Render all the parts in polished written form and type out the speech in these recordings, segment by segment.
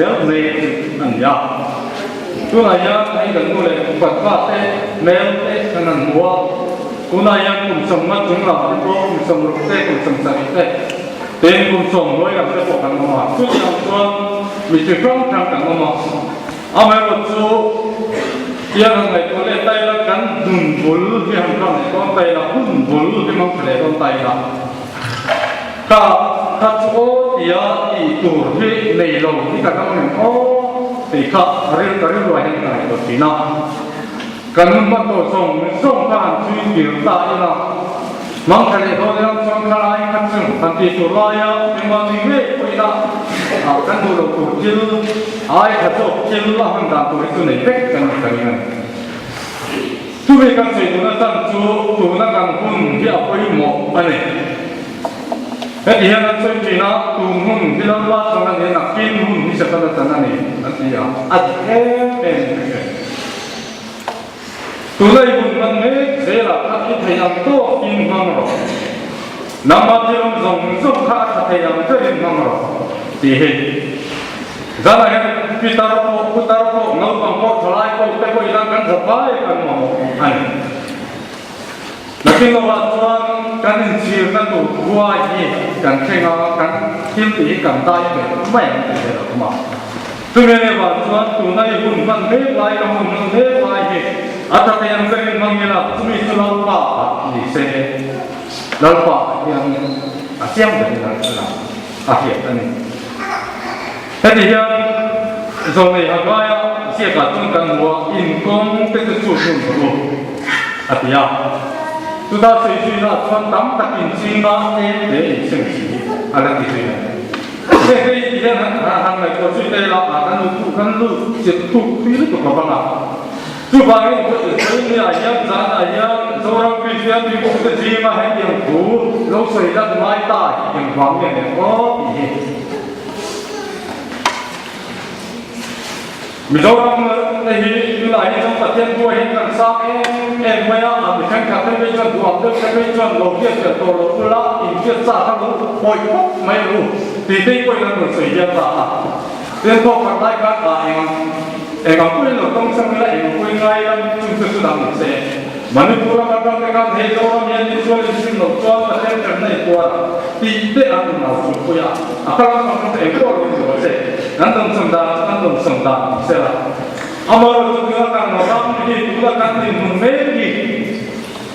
réo nề anh ya tu này ya hay gần tu này vật vật thế mèo thế cái nằm mua tu này ya cùng sống mất chúng là cùng sống lục thế cùng sống sạch thế tên cùng sống với gặp cái bộ càng ngọt tu yang tuan mình chỉ không thằng càng ngọt ông ấy một số yang hàng ngày tôi lấy tay là cắn đùn vốn thì hàng con này con tay là hùn vốn thì mong phải lấy con tay là cả chỗ thì ý tủ thì này lâu thì cả các mình thì cả riêng loại hình này của chị nào cần bắt đầu sống hàng chuyên nghiệp tại là mang cái này thôi là trong cái này các trường thành thị số lai nhưng mà mình biết bây giờ các đồ đầu tổ chức ai thật sự chưa là hàng đàn tuổi tuổi này hết cần cái này chú về các sự nó tăng chú nó càng hùng thì ở đây một anh này cái gì nó chơi gì nó tụi hùng thì nó loa trong cái này là kim hùng thì sẽ có được cái này anh chị ạ em tụi này hùngมันไม่เสียละถ้าที่พยายามโต้กินมังหรอกน้ำมันที่เราส่งข้าพยายามจะกินมังหรอกที่เห็นจะอะไรพิตาโรโน้ตบังโกทลายโกเตโกอีลังกันสบายกันมั้งอันแล้วที่เราว่าตัวการเชียร์กันตัววัวยี่การแข่งกันทีมตีกันได้แบบไม่ได้หรอกมั้งซึ่งเนี่ยว่าตัวไหนหุ่นมันเล็กลายกับหุ่นมันเล็กลายเหตุอาจจะยังจะเป็นบางอย่างที่มีส่วนต่างที่เสียแล้วก็ยังเสี่ยงเป็นอะไรนะอาเหียอันนี้แต่ที่ยังตรงนี้อะไรเสียกับตรงกันว่าอินคอมเป็นจุดหนึ่งตัวอาทิตย์ตัวตาสื่อสื่อละส่วนต่ำตัดอินซีมาเองเดี๋ยวเสียงสีอะไรที่สื่อเฮ้ยที่ยังทางไหนก็สื่อได้ละกันรู้จะถูกที่หรือถูกบ้างอ่ะทุกวันนี้เนี่ยยังจานยังโซลาร์พิเศษที่ผมจะจีมาให้ยังถูเราใส่ดัดไม้ตายยังฟังเนี่ยโอ้ยมิโซรัมเนี่ยอยู่ไหนต้องประเทศด้วยกันสร้างเองไม่เอาไม่แข่งขันไม่จนรวมด้วยไม่จนโลกเยอะเกิดโตโลกุละอินเดียซาทั้งรู้ปล่อยปุ๊บไม่รู้ตีตีปล่อยนั่นหมดสิ่งเดียวกันเรื่องพวกกันได้กันเองก็คุยเราต้องสั่งเลยเองคุยง่ายแล้วจุดสุดท้ายเสียมันไม่พูดกันกันกันเฮ้ยเราเนี่ยนี่ช่วยสิ่งเราช่วยประเทศกันในตัวที่เด็กอันนั้นเราช่วยคุยอ่ะถ้าเราทำเองก็รู้อยู่เสียนั่นต้องสั่งได้เสียละอามาเราจะคุยกันเราทำที่คุยกันที่มันไม่ดี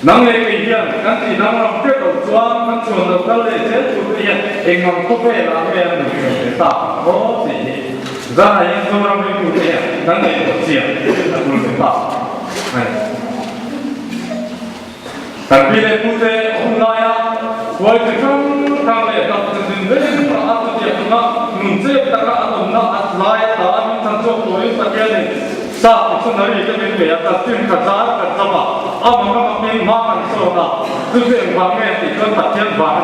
นั่งเองเดียวกันที่นั่งเราเที่ยวช่วยกันชวนเราทะเลเสียจุดเดียวเองมันก็เป็นอะไรหนึ่งเป็นตาโอ้สิจะให้ยังส่งเราไปดูเนี่ยนั่นเองก็เสียแต่คุณเป็นตาแต่พี่เด็กผู้เจ้าคนไหนอ่ะวัยที่ทำเลยตัดสินใจเรื่องอะไรที่จะทำนุ่งเสื้อตะกร้าตุ่มน้ำอัดลายตามีทั้งโชคตัวนี้สักอย่างนึงทราบสุนัขจะเป็นแบบตัดสินขัดใจขัดจับอ่ะมันก็มาเป็นมากันโซ่ละคือเรื่องความแม่ติดกันตัดเทียนบ้าน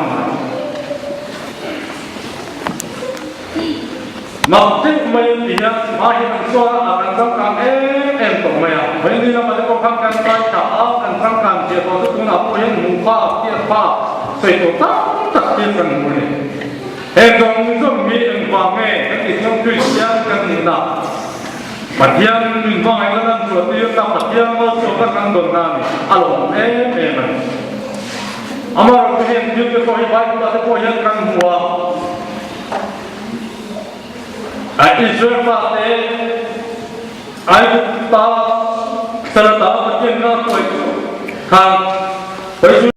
มาที่ไม่ดีนะมาที่มันส่วนอาการต้องการตรงไหนอ่ะเฮ้ยนี่เราไม่ได้ก็ทำการไปจับเอาการทำการเจียตัวทุกคนเอาไปยังหมู่ผ้าเกี่ยวผ้าใส่ตัวตั้งตัดเทียนกันหมดเลยเห็นตรงนี้ต้องมีอันความแม่ทั้งที่ต้องคุยกันนะปัจจัยหนึ่งว่าไงก็ต้องตรวจที่ต้องปัจจัยว่าส่วนกันโดนน้ำอารมณ์มันอามาเราเห็นยืนไปคอยไว้เราจะคอยยังกันหัวไอ้ที่ช่วยฟ้าเต้ไอ้ตาสระตาเป็นเงาคอยข้างไป